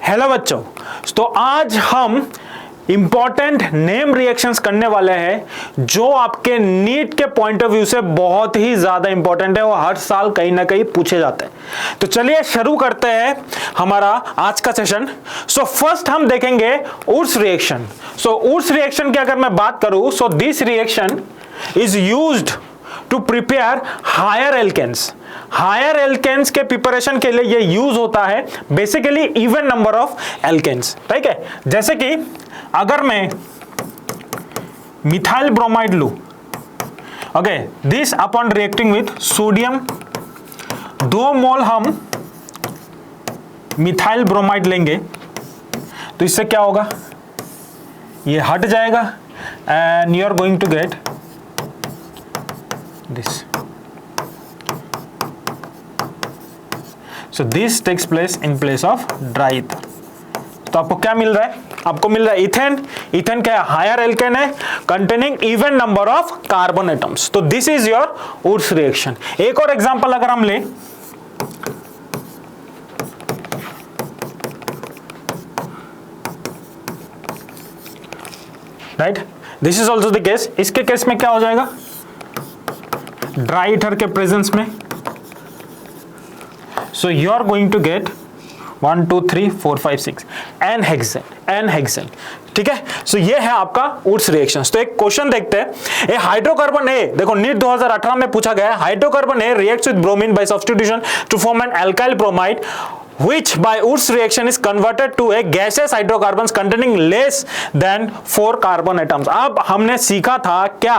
Hello बच्चों, तो आज हम इंपॉर्टेंट नेम रिएक्शंस करने वाले हैं जो आपके नीट के पॉइंट ऑफ व्यू से बहुत ही ज्यादा इंपॉर्टेंट है और हर साल कहीं ना कहीं पूछे जाते हैं। तो चलिए शुरू करते हैं हमारा आज का सेशन। सो फर्स्ट हम देखेंगे उर्स रिएक्शन। सो उर्स रिएक्शन की अगर मैं बात करूं, so this reaction is used to prepare higher alkanes. Higher alkanes के प्रिपरेशन के लिए ये यूज होता है basically even number of alkanes. ठीक है, जैसे कि अगर मैं मिथाइल ब्रोमाइड लूं, okay, this upon reacting with sodium, 2 mole हम मिथाइल ब्रोमाइड लेंगे तो इससे क्या होगा, ये हट जाएगा and you are going to get this. So this takes place in place of dry ether. तो आपको क्या मिल रहा है, आपको मिल रहा है इथेन। इथेन क्या है, हायर एल्केन है containing even number of carbon atoms. तो this is your Wurtz reaction. एक और एग्जांपल अगर हम लें, right, this is also the case. इसके केस में क्या हो जाएगा, ड्राई ईथर के प्रेजेंस में, so you are going to get 1 2 3 4 5 6 n hexane. ठीक है, सो ये है आपका उर्स रिएक्शंस। तो एक क्वेश्चन देखते हैं, ए हाइड्रोकार्बन ए, देखो नीट 2018 में पूछा गया है, hydrocarbon A reacts with bromine by substitution to form an alkyl bromide which by Ur's reaction is converted to a gaseous hydrocarbons containing less than 4 carbon atoms। अब हमने सीखा था क्या,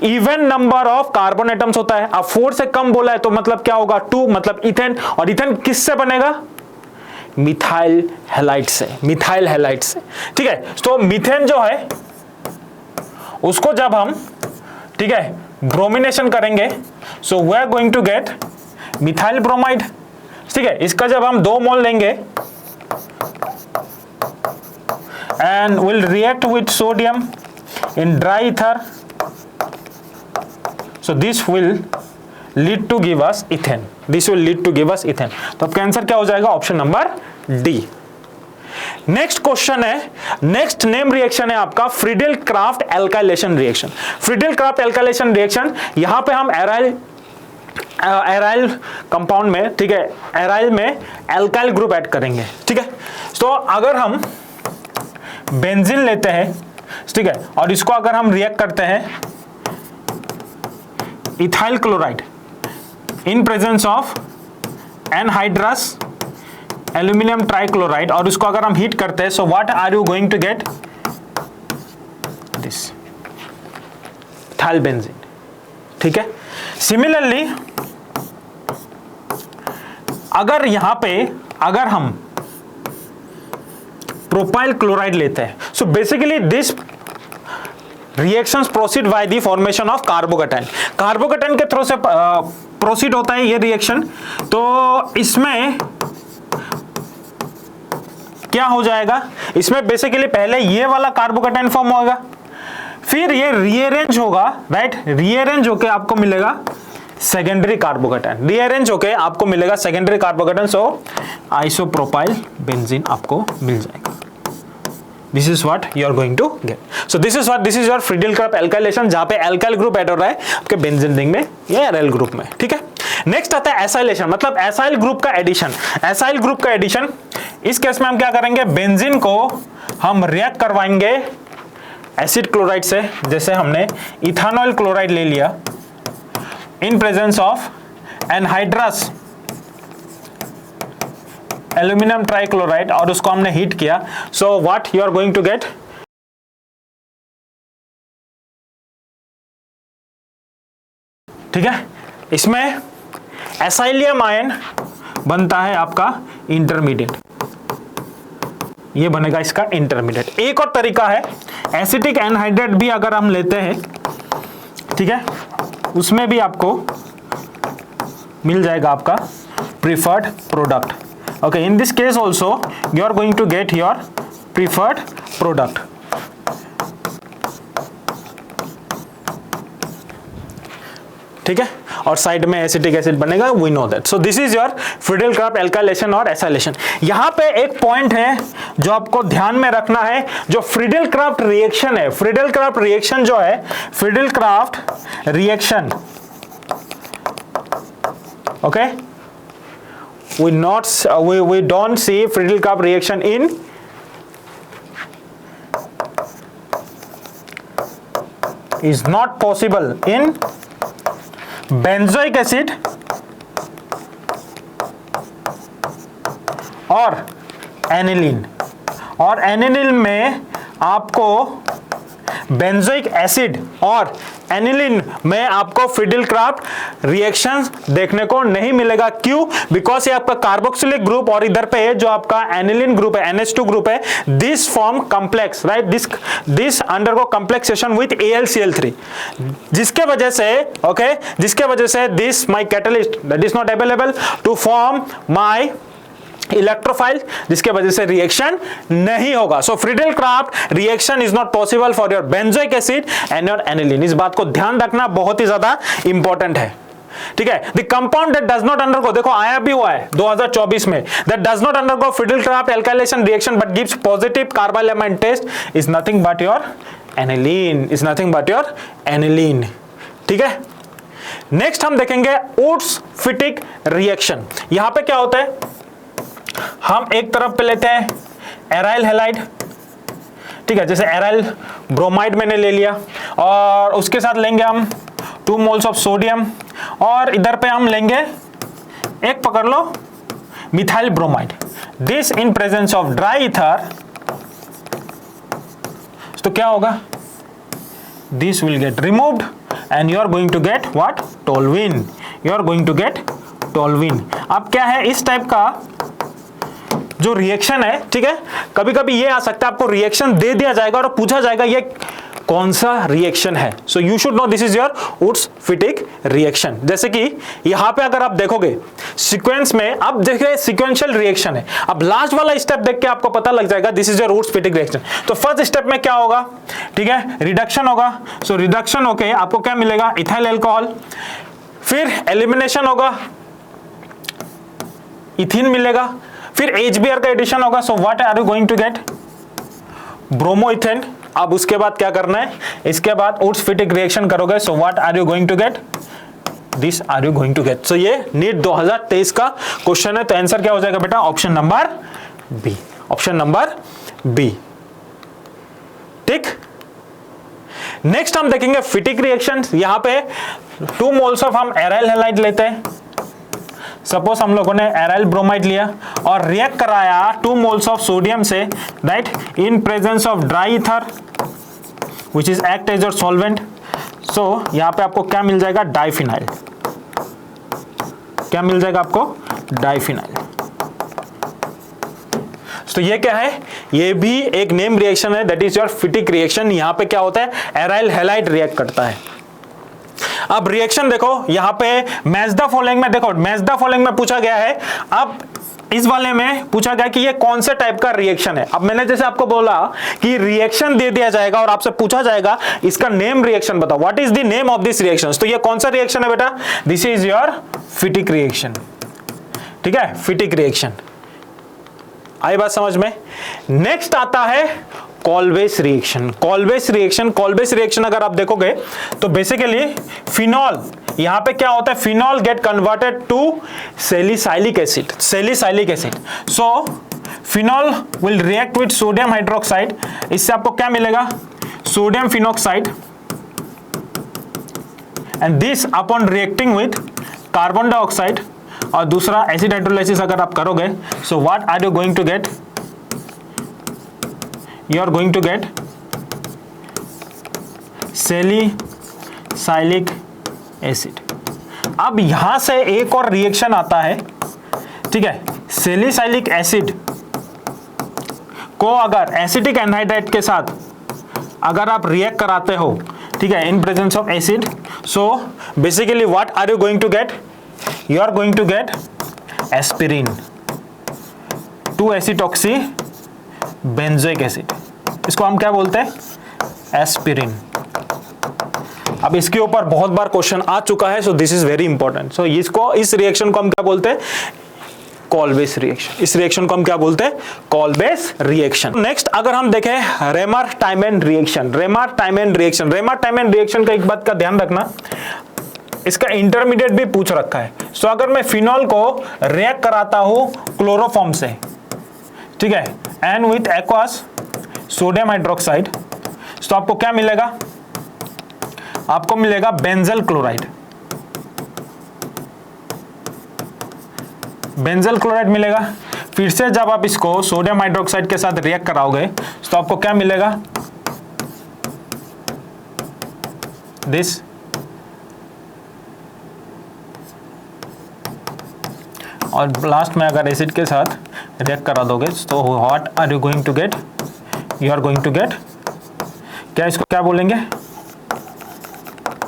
even number of carbon atoms होता है। अब 4 से कम बोला है तो मतलब क्या होगा, 2, मतलब इथेन। और इथेन किससे बनेगा, मिथाइल हैलाइड से, मिथाइल हैलाइड से। ठीक है, तो मीथेन जो है उसको जब हम, ठीक है, ब्रोमिनेशन करेंगे, so we are going to get methyl bromide. ठीक है, इसका जब हम 2 मोल लेंगे and will react with sodium in dry ether, so this will lead to give us ethane, this will lead to give us ethane. तो अब answer क्या हो जाएगा, option number D. Next question है, नेक्स्ट नेम रिएक्शन है आपका Friedel Crafts alkylation reaction. Friedel Crafts alkylation reaction, यहां पे हम एराइल कंपाउंड में, ठीक है, एराइल में एल्काइल ग्रुप ऐड करेंगे। ठीक है, तो अगर हम बेंजीन लेते हैं, ठीक है, और इसको अगर हम रिएक्ट करते हैं ethyl chloride in presence of anhydrous aluminium trichloride, और इसको अगर हम हीट करते हैं, so what are you going to get, this ethyl benzene. ठीक है, सिमिलरली अगर यहां पे अगर हम प्रोपाइल क्लोराइड लेते हैं, so basically this reactions proceed by the formation of carbocation. Carbocation के थ्रू से प्रोसीड होता है ये रिएक्शन। तो इसमें क्या हो जाएगा, इसमें बेसिकली पहले ये वाला कार्बोकेटाइन फॉर्म होगा, फिर ये रीअरेंज होगा, राइट, रीअरेंज होके आपको मिलेगा सेकेंडरी कार्बोकेटाइन, रीअरेंज होके आपको मिलेगा secondary carbocation, so isopropyl benzene आपको मिल जाएगा। This is what you are going to get. So this is your Friedel Crafts alkylation, जहां पे एल्काइल ग्रुप ऐड हो रहा है आपके बेंजीन रिंग में या एराइल ग्रुप में। ठीक है, नेक्स्ट आता है एसाइलेशन, मतलब एसाइल ग्रुप का एडिशन। एसाइल ग्रुप का एडिशन, इस केस में हम क्या करेंगे, बेंजीन को हम रिएक्ट करवाएंगे एसिड क्लोराइड से, जैसे हमने इथानॉल क्लोराइड ले लिया in presence of anhydrous aluminium trichloride, और उसको हमने हीट किया, so what you are going to get, ठीक है, इसमें एसाइलियम आयन बनता है आपका इंटरमीडिएट, ये बनेगा इसका इंटरमीडिएट। एक और तरीका है, एसिटिक एनहाइड्रेट भी अगर हम लेते हैं, ठीक है, उसमें भी आपको मिल जाएगा आपका preferred product. Okay, in this case also you are going to get your preferred product. ठीक है, और साइड में एसिटिक एसिड बनेगा, we know that. So this is your Friedel Crafts alkylation और एसाइलेशन। यहां पे एक पॉइंट है जो आपको ध्यान में रखना है, जो फ्रीडल क्राफ्ट रिएक्शन है, फ्रीडल क्राफ्ट रिएक्शन जो है, Friedel craft reaction, okay, we don't see Friedel-Crafts reaction in is not possible in benzoic acid और aniline। और aniline में आपको बेंजोइक एसिड और एनिलीन में आपको फ्रीडल-क्राफ्ट रिएक्शन देखने को नहीं मिलेगा। क्यों? बिकॉज ये आपका कार्बोक्सिलिक ग्रुप और इधर पे जो आपका एनिलीन ग्रुप है, NH2 ग्रुप है, this form complex, right, this undergo complexation with AlCl3, जिसके वजह से, ओके, जिसके वजह से this my catalyst that is not available to form my electrophile, जिसके वजह से रिएक्शन नहीं होगा। So Friedel Craft reaction is not possible for your benzoic acid and your aniline. इस बात को ध्यान रखना, बहुत ही ज्यादा इंपॉर्टेंट है, ठीक है। The compound that does not undergo, देखो आया भी हुआ है 2024 में, that does not undergo Friedel Craft alkylation reaction but gives positive carbylamine test is nothing but your aniline, is nothing but your aniline, ठीक है। नेक्स्ट हम देखेंगे वुड्स-फिटिक रिएक्शन। यहां पे क्या होता है, हम एक तरफ पे लेते हैं एराइल हैलाइड, ठीक है, जैसे एराइल ब्रोमाइड मैंने ले लिया, और उसके साथ लेंगे हम 2 मोल्स ऑफ सोडियम, और इधर पे हम लेंगे एक, पकड़ लो, methyl bromide. This in presence of dry ether, तो क्या होगा, this will get removed and you are going to get what, toluene, you are going to get toluene. अब क्या है, इस टाइप का जो रिएक्शन है, ठीक है, कभी कभी ये आ सकता है, आपको रिएक्शन दे दिया जाएगा और पूछा जाएगा ये कौन सा रिएक्शन है। So you should know this is your वुड्स-फिटिक reaction. जैसे कि यहां पे अगर आप देखोगे सीक्वेंस में, अब देखिए सीक्वेंशियल रिएक्शन है, अब लास्ट वाला स्टेप देख के आपको पता लग जाएगा दिस इज योर वुड्स-फिटिक रिएक्शन। तो फर्स्ट स्टेप में क्या होगा, ठीक है, रिडक्शन होगा। सो रिडक्शन होके आपको क्या मिलेगा, इथाइल अल्कोहल, फिर एलिमिनेशन होगा, इथीन मिलेगा, फिर HBr का एडिशन होगा। So what are you going to get, bromoethane. अब उसके बाद क्या करना है, इसके बाद वुड्स-फिटिक रिएक्शन करोगे, so what are you going to get, this are you going to get. So ये नीट 2023 का क्वेश्चन है, तो आंसर क्या हो जाएगा बेटा, option number B, option number B, ठीक। नेक्स्ट हम देखेंगे फिटिक रिएक्शन। यहां पे 2 मोल्स ऑफ हम एराइल हैलाइड लेते हैं, सपोज हम लोगों ने एराइल ब्रोमाइड लिया और रिएक्ट कराया 2 मोल्स ऑफ सोडियम से, right, in presence of dry ether which is act as your solvent. So यहां पे आपको क्या मिल जाएगा, डाइफिनाइल, क्या मिल जाएगा आपको, डाइफिनाइल। तो ये क्या है, ये भी एक नेम रिएक्शन है, दैट इज योर फिटिक रिएक्शन। यहां पे क्या होता है, एराइल हैलाइड रिएक्ट करता है। अब रिएक्शन देखो, यहां पे मैच द फॉलोइंग में, देखो मैच द फॉलोइंग में पूछा गया है, अब इस वाले में पूछा गया कि ये कौन से टाइप का रिएक्शन है। अब मैंने जैसे आपको बोला कि रिएक्शन दे दिया जाएगा और आपसे पूछा जाएगा इसका नेम रिएक्शन बताओ, what is the name of this reaction. तो ये कौन सा रिएक्शन है बेटा, दिस इज योर फिटिक रिएक्शन, ठीक है, फिटिक रिएक्शन। आई बात समझ में। नेक्स्ट आता है कॉलवेस रिएक्शन। कॉलवेस रिएक्शन, कॉलवेस रिएक्शन अगर आप देखोगे तो बेसिकली फिनॉल, यहां पे क्या होता है, phenol get converted to salicylic acid, salicylic acid. So phenol will react with sodium hydroxide, इससे आपको क्या मिलेगा, sodium phenoxide, and this upon reacting with carbon dioxide, और दूसरा एसिड हाइड्रोलाइसिस अगर आप करोगे, so what are you going to get, you are going to get salicylic acid। अब यहां से एक और रिएक्शन आता है, ठीक है, सैलिसाइलिक एसिड को अगर एसिटिक एनहाइड्राइड के साथ अगर आप रिएक्ट कराते हो, ठीक है, in presence of acid, so basically what are you going to get, you are going to get aspirin, two acetoxy benzoic acid, इसको हम क्या बोलते हैं, एस्पिरिन। अब इसके ऊपर बहुत बार क्वेश्चन आ चुका है, so this is very important. So इसको, इस रिएक्शन को हम क्या बोलते हैं? Kolbe's reaction. इस रिएक्शन को हम क्या बोलते हैं? Kolbe's reaction. नेक्स्ट अगर हम देखें रेमर-टाइमन रिएक्शन। रेमर-टाइमन रिएक्शन, रेमर-टाइमन रिएक्शन का एक बात का ध्यान रखना, इसका इंटरमीडिएट भी पूछ रखा है। सो अगर मैं फिनॉल को रिएक्ट कराता हूं क्लोरोफॉर्म से, ठीक है, and with aqueous sodium hydroxide, तो आपको क्या मिलेगा? आपको मिलेगा बेंजल क्लोराइड। बेंजल क्लोराइड मिलेगा। फिर से जब आप इसको सोडियम हाइड्रोक्साइड के साथ रिएक्ट कराओगे तो आपको क्या मिलेगा? दिस। और लास्ट में अगर एसिड के साथ रिएक्ट करा दोगे तो what are you going to get? You are going to get, क्या इसको क्या बोलेंगे?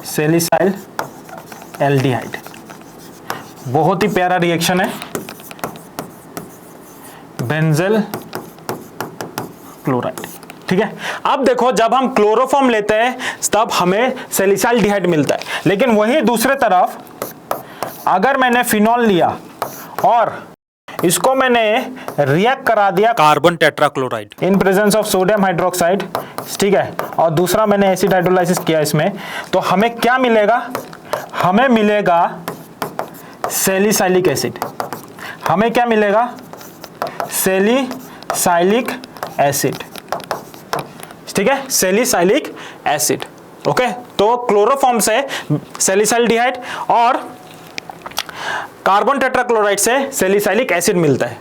Salicylaldehyde. बहुत ही प्यारा रिएक्शन है, बेंजल क्लोराइड। ठीक है, अब देखो जब हम क्लोरोफॉर्म लेते हैं तब हमें सैलिसाइल्डिहाइड मिलता है, लेकिन वही दूसरे तरफ अगर मैंने फिनॉल लिया और इसको मैंने रिएक्ट करा दिया carbon tetrachloride in presence of sodium hydroxide, ठीक है, और दूसरा मैंने एसिड हाइड्रोलाइसिस किया इसमें, तो हमें क्या मिलेगा? हमें मिलेगा सैलिसाइलिक एसिड। हमें क्या मिलेगा? Salicylic acid. ठीक है, सैलिसाइलिक एसिड। ओके, तो क्लोरोफॉर्म से सैलिसाइल्डिहाइड और कार्बन टेट्राक्लोराइड से सैलिसाइलिक एसिड मिलता है।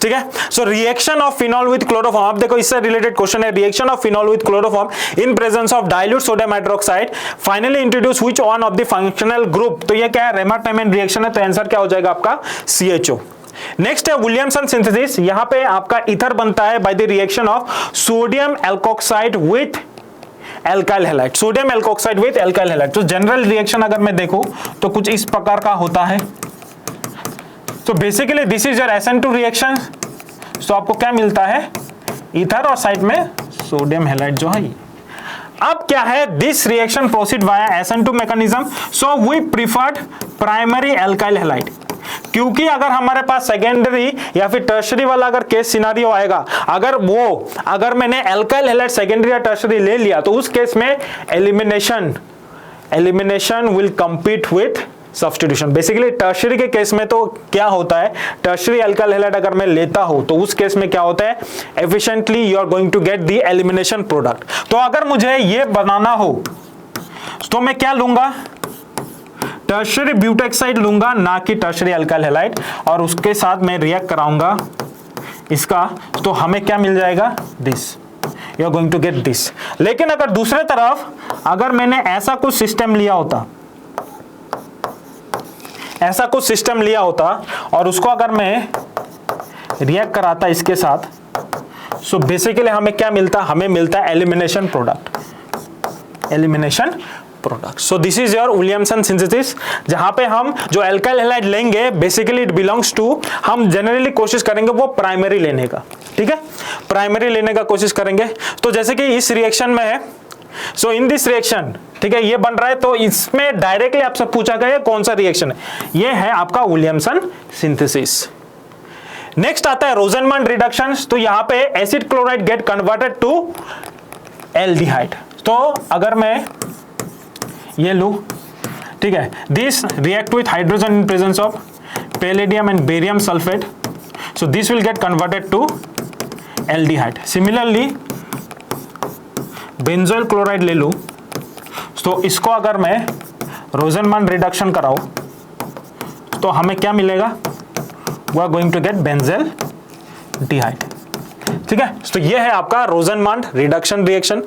ठीक है, so reaction of phenol with chloroform, आप देखो इससे रिलेटेड क्वेश्चन है, reaction of phenol with chloroform in presence of dilute sodium hydroxide finally introduce which one of the functional group. तो ये क्या है? रेमर-टाइमन रिएक्शन है, तो आंसर क्या हो जाएगा आपका? CHO। नेक्स्ट है विलियमसन सिंथेसिस। यहां पे आपका ईथर बनता है by the reaction of sodium alkoxide with alkyl halide. Sodium alkoxide with alkyl halide. तो जनरल रिएक्शन अगर मैं देखूं तो कुछ इस प्रकार का होता है। तो basically this is your SN2 reaction. तो आपको क्या मिलता है? ईथर और साइड में सोडियम हैलाइड जो है। अब क्या है? This reaction proceed via SN2 mechanism, so we preferred primary alkyl halide. क्योंकि अगर हमारे पास सेकेंडरी या फिर टर्शरी वाला अगर केस सिनारियो आएगा, अगर मैंने एल्काइल हैलाइड सेकेंडरी या टर्शरी ले लिया तो उस केस में elimination will compete with substitution. Basically tertiary के केस में तो क्या होता है? टर्शरी एल्काइल हैलाइड अगर मैं लेता हूं तो उस केस में क्या होता है? Efficiently you are going to get the elimination product. तो अगर मुझे ये बनाना हो तो मैं क्या लूंगा? टर्शरी ब्यूटेक्साइड लूंगा, ना कि टर्शरी अल्काइल हैलाइड, और उसके साथ मैं रिएक्ट कराऊंगा इसका, तो हमें क्या मिल जाएगा? This. You are going to get this. लेकिन अगर दूसरे तरफ अगर मैंने ऐसा कुछ सिस्टम लिया होता, और उसको अगर मैं रिएक्ट कराता इसके साथ, सो बेसिकली हमें क्या मिलता? हमें मिलता है elimination product. So this is your Williamson synthesis, जहां पे हम जो एल्काइल हैलाइड लेंगे बेसिकली इट बिलोंग्स टू, हम जनरली कोशिश करेंगे वो प्राइमरी लेने का। ठीक है, प्राइमरी लेने का कोशिश करेंगे। तो जैसे कि इस रिएक्शन में है, सो इन दिस रिएक्शन, ठीक है, ये बन रहा है, तो इसमें डायरेक्टली आपसे पूछा गया कौन सा रिएक्शन है? ये है आपका विलियमसन सिंथेसिस। नेक्स्ट आता है रोजनमंड रिडक्शन। तो यहां पे acid chloride get converted to aldehyde. तो अगर मैं ये लू, ठीक है, this react with hydrogen in presence of palladium and barium sulphate, so this will get converted to aldehyde. Similarly benzoyl chloride ले लूं, तो इसको अगर मैं रोजनमंड रिडक्शन कराऊं तो हमें क्या मिलेगा? We are going to get benzaldehyde. ठीक है, तो ये है आपका रोजनमंड रिडक्शन रिएक्शन।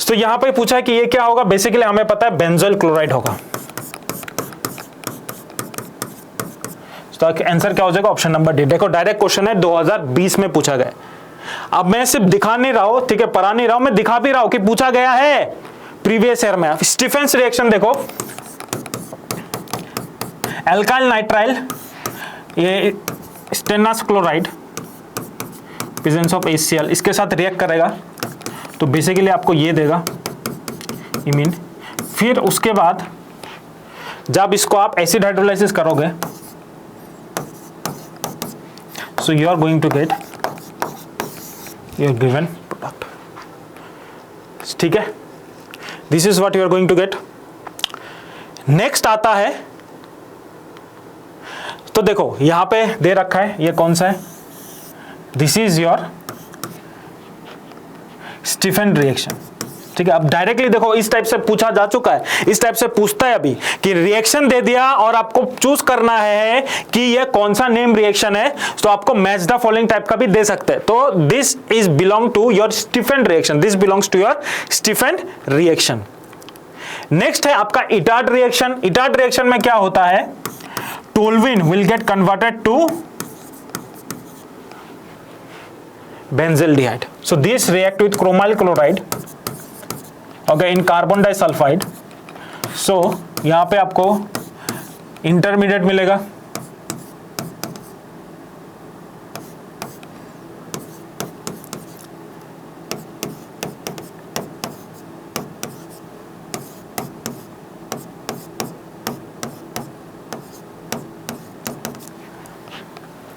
तो यहां पे पूछा है कि ये क्या होगा? बेसिकली हमें पता है बेंजोइल क्लोराइड होगा। तो आंसर क्या हो जाएगा? Option number D. देखो डायरेक्ट क्वेश्चन है, 2020 में पूछा गया। अब मैं सिर्फ दिखा नहीं रहा हूं, ठीक है, पढ़ा नहीं रहा हूं, मैं दिखा भी रहा हूं कि पूछा गया है प्रीवियस ईयर में। स्टीफेंस रिएक्शन देखो, एल्काइल नाइट्राइल, ये stannous chloride presence of HCl, इसके साथ रिएक्ट करेगा तो बेसिकली आपको ये देगा इमीन फिर उसके बाद जब इसको आप एसिड हाइड्रोलाइसिस करोगे, so you are going to get your given product. ठीक है, this is what you are going to get. Next आता है, तो देखो यहां पे दे रखा है, ये कौन सा है, this is your Stephen reaction. ठीक है, अब डायरेक्टली देखो इस टाइप से पूछा जा चुका है, इस टाइप से पूछता है अभी कि रिएक्शन दे दिया और आपको चूज करना है कि ये कौन सा नेम रिएक्शन है, तो आपको मैच द फॉलोइंग टाइप का भी दे सकते हैं। तो this is belong to your Stephen reaction, this belongs to your Stephen reaction. Next है आपका इटार्ड रिएक्शन। इटार्ड रिएक्शन में क्या होता है, toluene will get converted to benzaldehyde. So this react with chromyl chloride, okay, in carbon disulfide. So यहाँ पे आपको intermediate मिलेगा,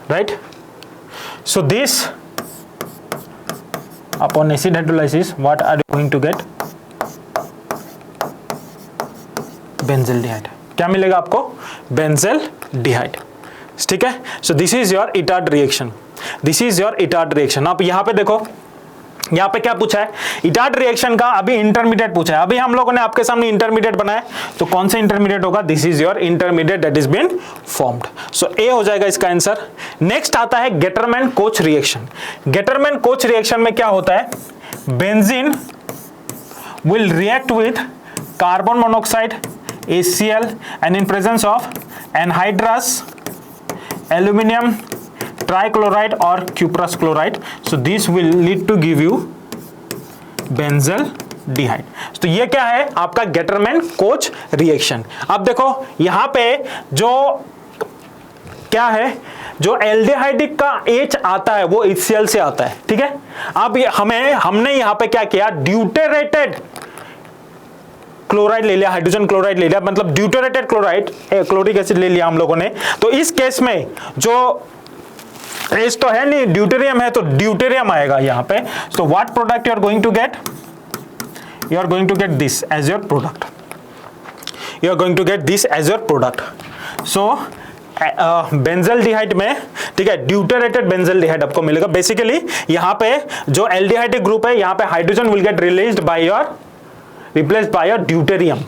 right? So this upon acid hydrolysis, what are you going to get? Benzaldehyde. क्या मिलेगा आपको? Benzaldehyde. ठीक है, so this is your Etard reaction, this is your Etard reaction. आप यहाँ पे देखो, यहाँ पे क्या पूछा है, इटार्ड रिएक्शन का अभी इंटरमीडिएट पूछा है। अभी हम लोगों ने आपके सामने इंटरमीडिएट बनाया, तो कौन सा इंटरमीडिएट होगा, this is your intermediate that is been formed. So A हो जाएगा इसका आंसर। नेक्स्ट आता है Gattermann Koch reaction. Gattermann Koch reaction में क्या होता है, benzene will react with carbon monoxide HCl and in presence of anhydrous aluminum trichloride or cuprous chloride, so this will lead to give you benzaldehyde. तो ये क्या है आपका Gattermann Koch reaction. अब देखो यहां पे जो क्या है, जो एल्डिहाइडिक का H आता है वो HCl से आता है। ठीक है, अब हमने यहां पे क्या किया, ड्यूटेरेटेड क्लोराइड ले लिया, हाइड्रोजन क्लोराइड ले लिया, मतलब ड्यूटेरेटेड क्लोराइड, क्लोरिक एसिड ले लिया हम लोगों ने। तो इस केस में जो एच तो है नहीं, ड्यूटेरियम है, तो ड्यूटेरियम आएगा यहाँ पे। So what product you are going to get, you are going to get this as your product, you are going to get this as your product. So benzaldehyde में, ठीक है, ड्यूटेरेटेड बेंजल्डिहाइड आपको मिलेगा। बेसिकली यहाँ पे जो एल्डिहाइडिक ग्रुप है, यहाँ पे hydrogen will get released by your replaced by your deuterium,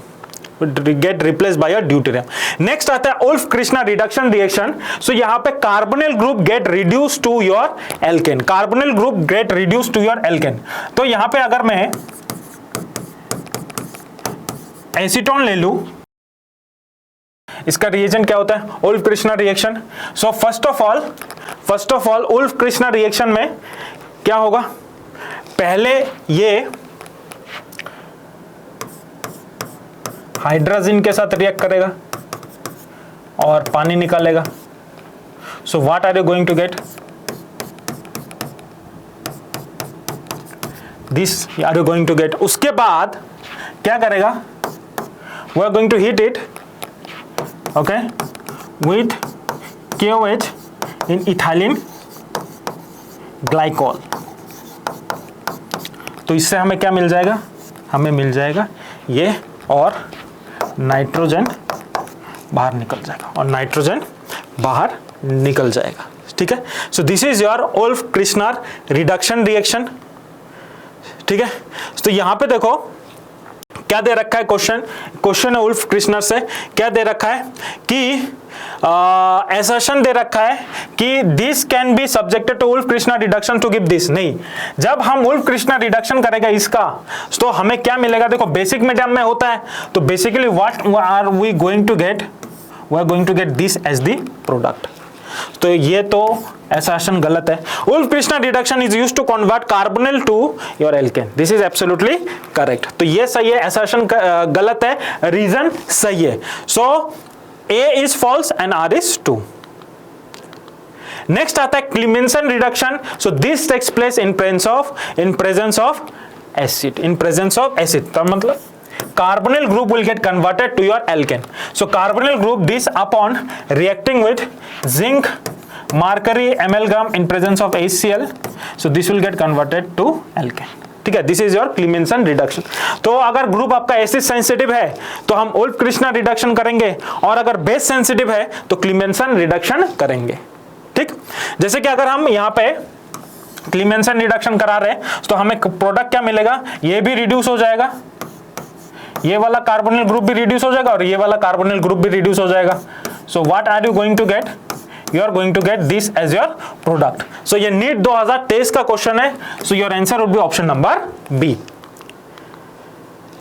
get replaced by your deuterium. Next आता है Wolff-Krishna reduction reaction. So यहाँ पे carbonyl group get reduced to your alkane, carbonyl group get reduced to your alkane. तो यहाँ पे अगर मैं acetone ले लूं, इसका रिएजेंट क्या होता है, Wolff-Krishna reaction. So first of all Wolff-Krishna reaction में क्या होगा, पहले ये हाइड्रोजन के साथ रिएक्ट करेगा और पानी निकालेगा। So what are you going to get, this are you going to get. उसके बाद क्या करेगा, we are going to heat it, okay, with KOH in ethylene glycol. तो इससे हमें क्या मिल जाएगा, हमें मिल जाएगा ये, और नाइट्रोजन बाहर निकल जाएगा, और नाइट्रोजन बाहर निकल जाएगा। ठीक है, so this is your Wolff-Krishna reduction reaction. ठीक है, तो यहां पे देखो क्या दे रखा है, क्वेश्चन है Wolff-Krishna से क्या दे रखा है कि assertion दे रखा है कि this can be subjected to Wolff-Krishna reduction to give this. नहीं, जब हम Wolff-Krishna रिडक्शन करेगा इसका, तो हमें क्या मिलेगा, देखो बेसिक मीडियम में होता है, तो basically what are we going to get, we are going to get this as the product. तो ये तो assertion गलत है। Wolff-Krishna reduction is used to convert carbonyl to your alkane, this is absolutely correct. तो ये सही है, assertion गलत है, रीजन सही है। सो A is false and R is 2. Next आता है Clemmensen reduction. So this takes place in presence of acid. In presence of acid. तो मतलब carbonyl group will get converted to your alkane. So carbonyl group, this upon reacting with zinc mercury amalgam in presence of HCl, so this will get converted to alkane. ठीक है, this is your क्लीमेंसन reduction. तो अगर group आपका acid sensitive है तो हम Ulf Krishna reduction करेंगे, और अगर बेस सेंसिटिव है तो क्लीमेंसन रिडक्शन करेंगे. ठीक, जैसे कि अगर हम यहाँ पे क्लीमेंसन रिडक्शन करा रहे हैं तो हमें प्रोडक्ट क्या मिलेगा, ये भी रिड्यूस हो जाएगा, ये वाला कार्बोनिल ग्रुप भी रिड्यूस हो जाएगा और ये वाला कार्बोनिल ग्रुप भी रिड्यूस हो जाएगा. So what are you going to get, you are going to get this as your product. So ये नीट 2023 का क्वेश्चन है. So your answer would be option number B.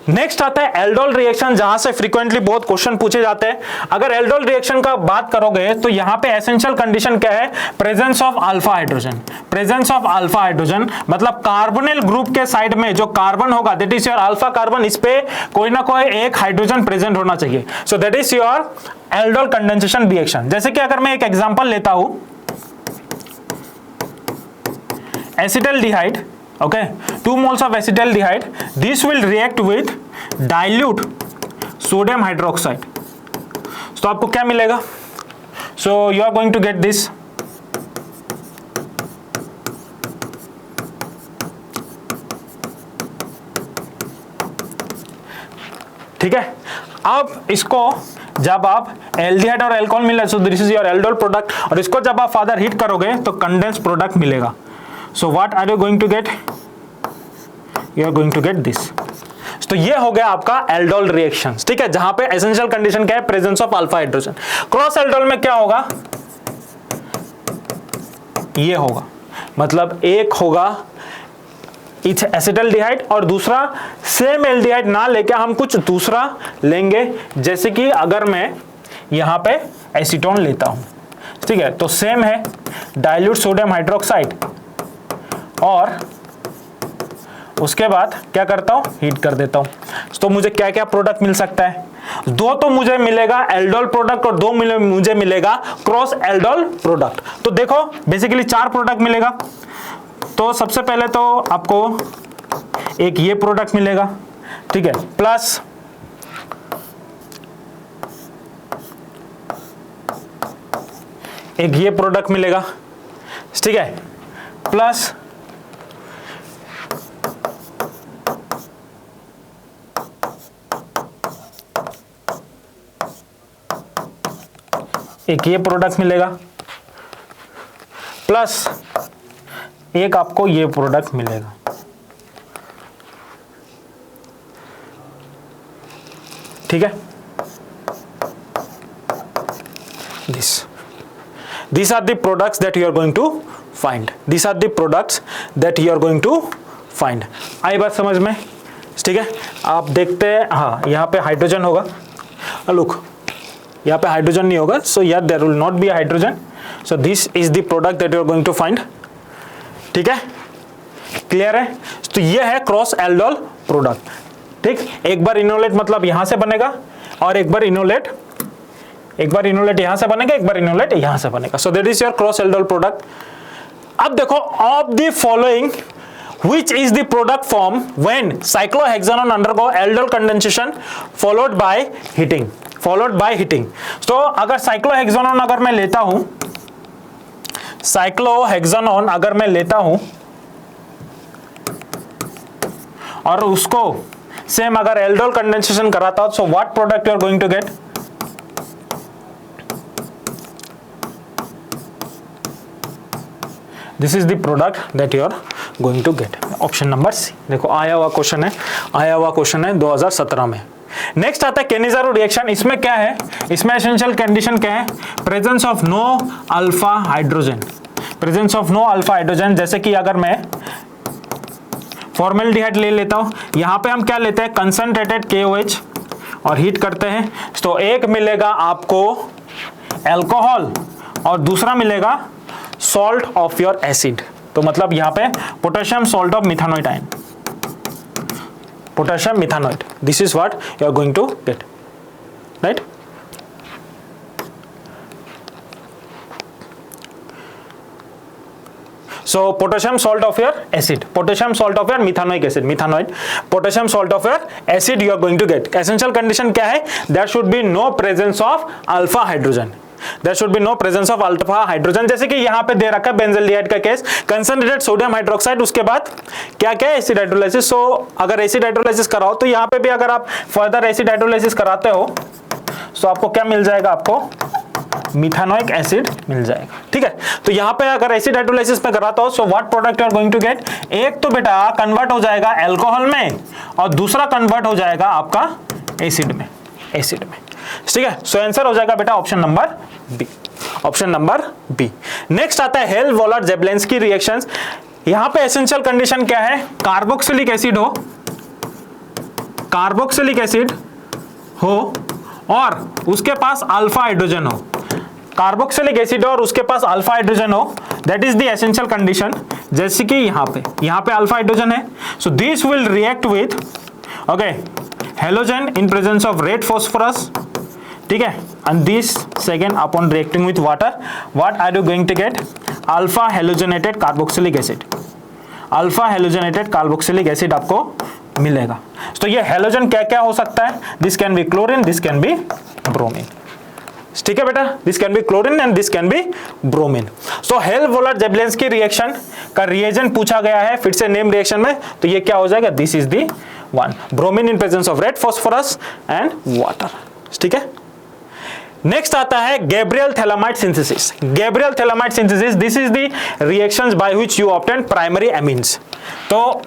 Next आता है aldol reaction, जहां से frequently बहुत question पूछे जाते हैं. अगर एल्डोल रिएक्शन का बात करोगे तो यहां पे एसेंशियल कंडीशन क्या है, presence of alpha hydrogen. Presence of alpha hydrogen मतलब कार्बोनिल ग्रुप के साइड में जो कार्बन होगा, that is your alpha carbon, इस पे कोई ना कोई एक हाइड्रोजन प्रेजेंट होना चाहिए. सो that is your aldol condensation reaction. जैसे कि अगर मैं एक एग्जांपल लेता हूं, acetaldehyde, okay, 2 moles of acetaldehyde, this will react with dilute sodium hydroxide. तो आपको क्या मिलेगा, so you are going to get this, ठीक है. अब इसको जब आप एल्डिहाइड और एल्कोहल मिले, सो this is your aldol product, और इसको जब आप फर्दर हीट करोगे तो कंडेंस प्रोडक्ट मिलेगा. So what are you going to get? You are going to get this. तो ये हो गया आपका एल्डोल रिएक्शंस. ठीक है, जहां पे एसेंशियल कंडीशन क्या है, presence of alpha hydrogen. Cross aldol में क्या होगा, ये होगा, मतलब एक होगा एसिटल्डिहाइड और दूसरा सेम एल्डिहाइड ना लेके हम कुछ दूसरा लेंगे. जैसे कि अगर मैं यहां पे एसीटोन लेता हूं, ठीक है, तो सेम है डाइल्यूट सोडियम हाइड्रोक्साइड, और उसके बाद क्या करता हूं, हीट कर देता हूं. तो मुझे क्या क्या प्रोडक्ट मिल सकता है, दो तो मुझे मिलेगा एल्डोल प्रोडक्ट और दो मुझे मिलेगा क्रॉस एल्डोल प्रोडक्ट. तो देखो बेसिकली 4 प्रोडक्ट मिलेगा. तो सबसे पहले तो आपको एक ये प्रोडक्ट मिलेगा, ठीक है, प्लस एक ये प्रोडक्ट मिलेगा, ठीक है, प्लस एक ये प्रोडक्ट मिलेगा, प्लस एक आपको ये प्रोडक्ट मिलेगा. ठीक है, these are the products that you are going to find. These are the products that you are going to find. आई बात समझ में, ठीक है. आप देखते हैं, हाँ यहाँ पे हाइड्रोजन होगा, लुक यहाँ पे हाइड्रोजन नहीं होगा, सो यार there will not be hydrogen. So this is the product that you are going to find. ठीक है, क्लियर है. तो ये है क्रॉस एल्डोल प्रोडक्ट. ठीक, एक बार इनोलेट मतलब यहां से बनेगा और एक बार इनोलेट यहां से बनेगा, एक बार इनोलेट यहां से बनेगा. सो that is your cross aldol product. अब देखो, of the following which is the product form when cyclohexanone undergo aldol condensation followed by heating. तो अगर cyclohexanone अगर मैं लेता हूं और उसको सेम अगर एल्डोल कंडेंसेशन कराता हूं, so what product you are going to get? This is the product that you are going to get. Option number C. देखो आया हुआ क्वेश्चन है 2017 में. नेक्स्ट आता है केनिज़ारो रिएक्शन. इसमें क्या है, इसमें एसेंशियल कंडीशन क्या है, presence of no alpha hydrogen. जैसे कि अगर मैं फॉर्मेल्डिहाइड ले लेता हूं, यहां पे हम क्या लेते हैं, कंसंट्रेटेड KOH और हीट करते हैं. तो एक मिलेगा आपको एल्कोहल और दूसरा मिलेगा सॉल्ट ऑफ योर एसिड. तो मतलब यहां पे potassium salt of methanoid ion, potassium methanoid. This is what you are going to get, right. So potassium salt of your acid, potassium salt of your methanoic acid, methanoid, potassium salt of your acid you are going to get. Essential condition क्या है? There should be no presence of alpha hydrogen. There should be no presence of alpha hydrogen. जैसे कि यहाँ पे दे रखा है benzaldehyde का case, concentrated sodium hydroxide, उसके बाद क्या क्या है? Acid hydrolysis. सो अगर एसिड हाइड्रोलाइसिस कराओ तो यहाँ पे भी अगर आप फर्दर एसिड हाइड्रोलाइसिस कराते हो तो आपको क्या मिल जाएगा? आपको मिथानोइक एसिड मिल जाएगा. ठीक है, तो यहाँ पे अगर एसिड हाइड्रोलाइसिस में कराता हो, so what product you are going to get? एक तो बेटा कन्वर्ट हो जाएगा अल्कोहल में और दूसरा कन्वर्ट हो जाएगा आपका एसिड में, एसिड में. ठीक है, सो आंसर हो जाएगा बेटा option number B, option number B. Next आता है हेल-वॉलर-जेब्लेंस्की रिएक्शंस. यहां पे एसेंशियल कंडीशन क्या है? कार्बोक्सिलिक एसिड हो, कार्बोक्सिलिक एसिड हो और उसके पास अल्फा हाइड्रोजन हो. कार्बोक्सिलिक एसिड और उसके पास अल्फा हाइड्रोजन हो, that is the essential condition. जैसे कि यहाँ पे अल्फा हाइड्रोजन है, so this will react with okay halogen in presence of red phosphorus. ठीक है, and this second upon reacting with water, what are you going to get? Alpha halogenated carboxylic acid. Alpha halogenated carboxylic acid आपको मिलेगा. तो ये halogen क्या क्या हो सकता है? This can be chlorine, this can be bromine. ठीक है बेटा, this can be chlorine and this can be bromine. So Hell Volhard Zelinsky reaction का रिएजेंट पूछा गया है फिर से नेम रिएक्शन में, तो ये क्या हो जाएगा? This is the one. Bromine in presence of red phosphorus and water. ठीक है. नेक्स्ट आता है Gabriel phthalimide synthesis. Gabriel phthalimide synthesis, this is the reactions by which you obtain primary amines. तो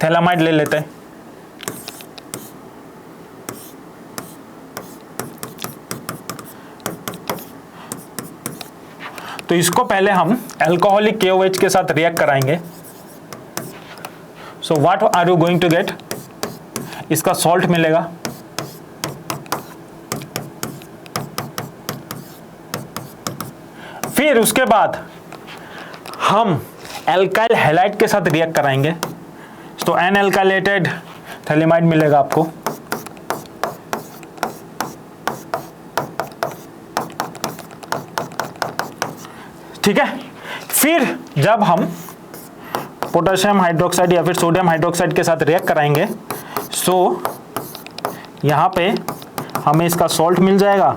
थैलामाइड ले लेते हैं. तो इसको पहले हम अल्कोहलिक KOH के साथ रिएक्ट कराएंगे. So what are you going to get? इसका सॉल्ट मिलेगा, फिर उसके बाद हम एल्काइल हैलाइड के साथ रिएक्ट कराएंगे. तो एन एल्काइलेटेड थैलेमाइड मिलेगा आपको. ठीक है, फिर जब हम पोटेशियम हाइड्रोक्साइड या फिर सोडियम हाइड्रोक्साइड के साथ रिएक्ट कराएंगे, सो यहां पे हमें इसका सॉल्ट मिल जाएगा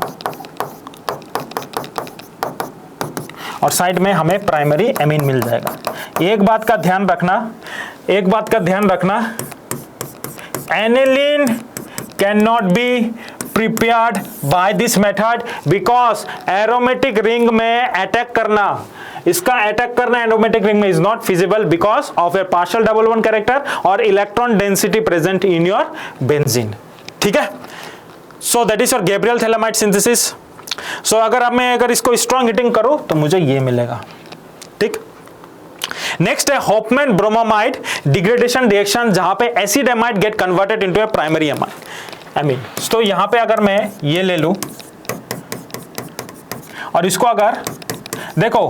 और साइड में हमें प्राइमरी एमीन मिल जाएगा. एक बात का ध्यान रखना, aniline can not be prepared by this method because aromatic ring में अटैक करना, इसका अटैक करना एरोमेटिक रिंग में is not feasible because of a partial double bond character और electron density present in your benzene. ठीक है, so that is your Gabriel phthalimide synthesis. So अगर इसको स्ट्रॉन्ग हीटिंग करूं तो मुझे ये मिलेगा. ठीक, नेक्स्ट है होफमैन ब्रोमोमाइड डिग्रेडेशन रिएक्शन, जहां पे acid amide get converted into a primary amine. तो यहां पे अगर मैं ये ले लूं और इसको अगर देखो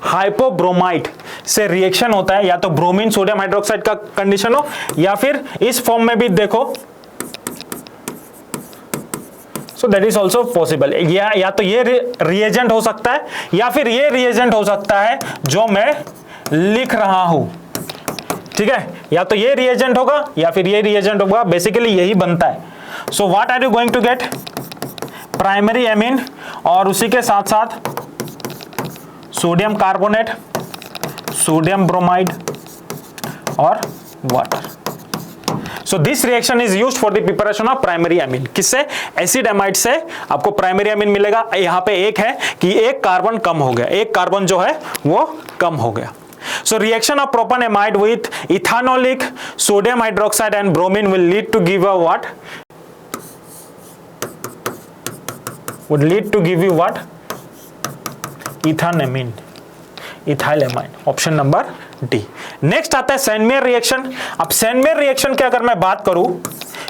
हाइपोब्रोमाइड से रिएक्शन होता है, या तो ब्रोमीन सोडियम हाइड्रोक्साइड का कंडीशन हो या फिर इस फॉर्म में भी देखो, सो दैट इज ऑल्सो पॉसिबल. या तो ये रिएजेंट हो सकता है या फिर ये रिएजेंट हो सकता है जो मैं लिख रहा हूं. ठीक है, या तो ये रिएजेंट होगा या फिर ये रिएजेंट होगा, बेसिकली यही बनता है. So what are you going to get? Primary amine और उसी के साथ साथ सोडियम कार्बोनेट, सोडियम ब्रोमाइड और water. So this reaction is used for the preparation of primary amine. किससे? एसिड एमाइड से आपको प्राइमरी अमीन मिलेगा. यहाँ पे एक है कि एक कार्बन कम हो गया, एक कार्बन जो है वो कम हो गया. So reaction of propanamide with ethanolic sodium hydroxide and bromine will lead to give a what? Would lead to give you what? Ethanamine, ethylamine. Option number D. Next आता है सैनमेयर रिएक्शन. अब सैनमेयर रिएक्शन की अगर मैं बात करूं,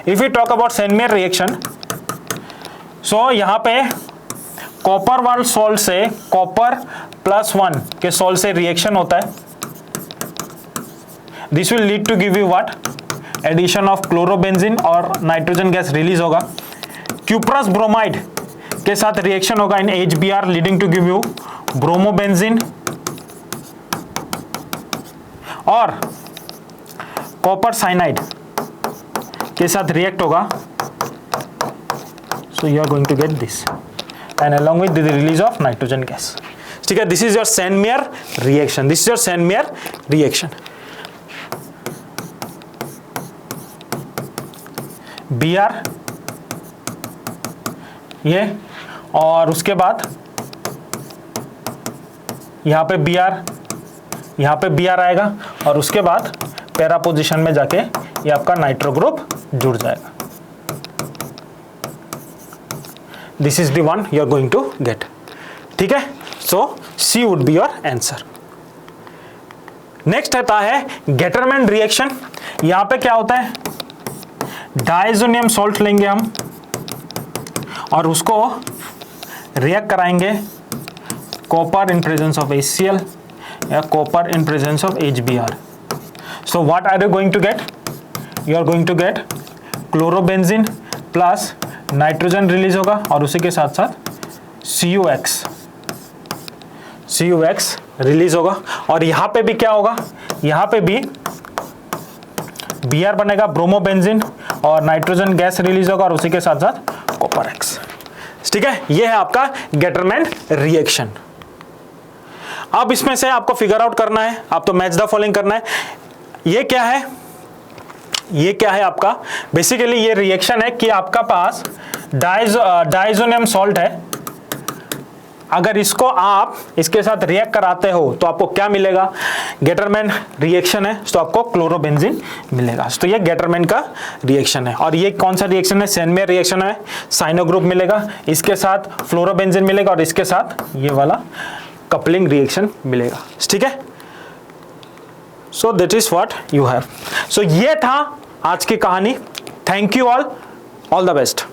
if you talk about Sandmeyer reaction, so यहां पे कॉपर वाले सॉल्ट से कॉपर +1 के सॉल्ट से रिएक्शन होता है. This will lead to give you what? Addition of chlorobenzene और नाइट्रोजन गैस रिलीज होगा. क्यूप्रस ब्रोमाइड के साथ रिएक्शन होगा in HBr leading to give you bromobenzene और कॉपर साइनाइड के साथ रिएक्ट होगा, so you are going to get this and along with the release of nitrogen gas. ठीक है, this is your Sandmeyer reaction, this is your Sandmeyer reaction. Br ये, और उसके बाद यहाँ पे Br, यहाँ पे Br आएगा और उसके बाद पैरा पोजीशन में जाके ये आपका नाइट्रो ग्रुप जुड़ जाएगा। This is the one you are going to get. ठीक है, so C would be your answer. Next आता है गेटरमैन रिएक्शन। यहां पे क्या होता है, डाइजोनियम सॉल्ट लेंगे हम और उसको रिएक्ट कराएंगे copper in presence of HCl या copper in presence of HBr। So what are you going to get, you are going to get chlorobenzene plus nitrogen release होगा और उसी के साथ साथ CuX रिलीज होगा। और यहां पे भी क्या होगा, यहां पे भी Br बनेगा, ब्रोमोबेंजीन और नाइट्रोजन गैस रिलीज होगा और उसी के साथ साथ कॉपर X। ठीक है, ये है आपका गेटरमैन रिएक्शन। अब इसमें से आपको फिगर आउट करना है, आप तो मैच द फॉलोइंग करना है। ये क्या है, ये क्या है आपका, बेसिकली ये रिएक्शन है कि आपका पास डाइजोनियम सॉल्ट है, अगर इसको आप इसके साथ रिएक्ट कराते हो तो आपको क्या मिलेगा, गेटरमैन रिएक्शन है तो आपको क्लोरोबेंजीन मिलेगा। तो ये गेटरमैन का रिएक्शन है। और ये कौन सा रिएक्शन है, सेंडमेयर रिएक्शन है, साइनो ग्रुप मिलेगा, इसके साथ फ्लोरोबेंजीन मिलेगा और इसके साथ ये वाला कपलिंग रिएक्शन मिलेगा। ठीक है, so that is what you have. So ये था आज की कहानी। Thank you all the best.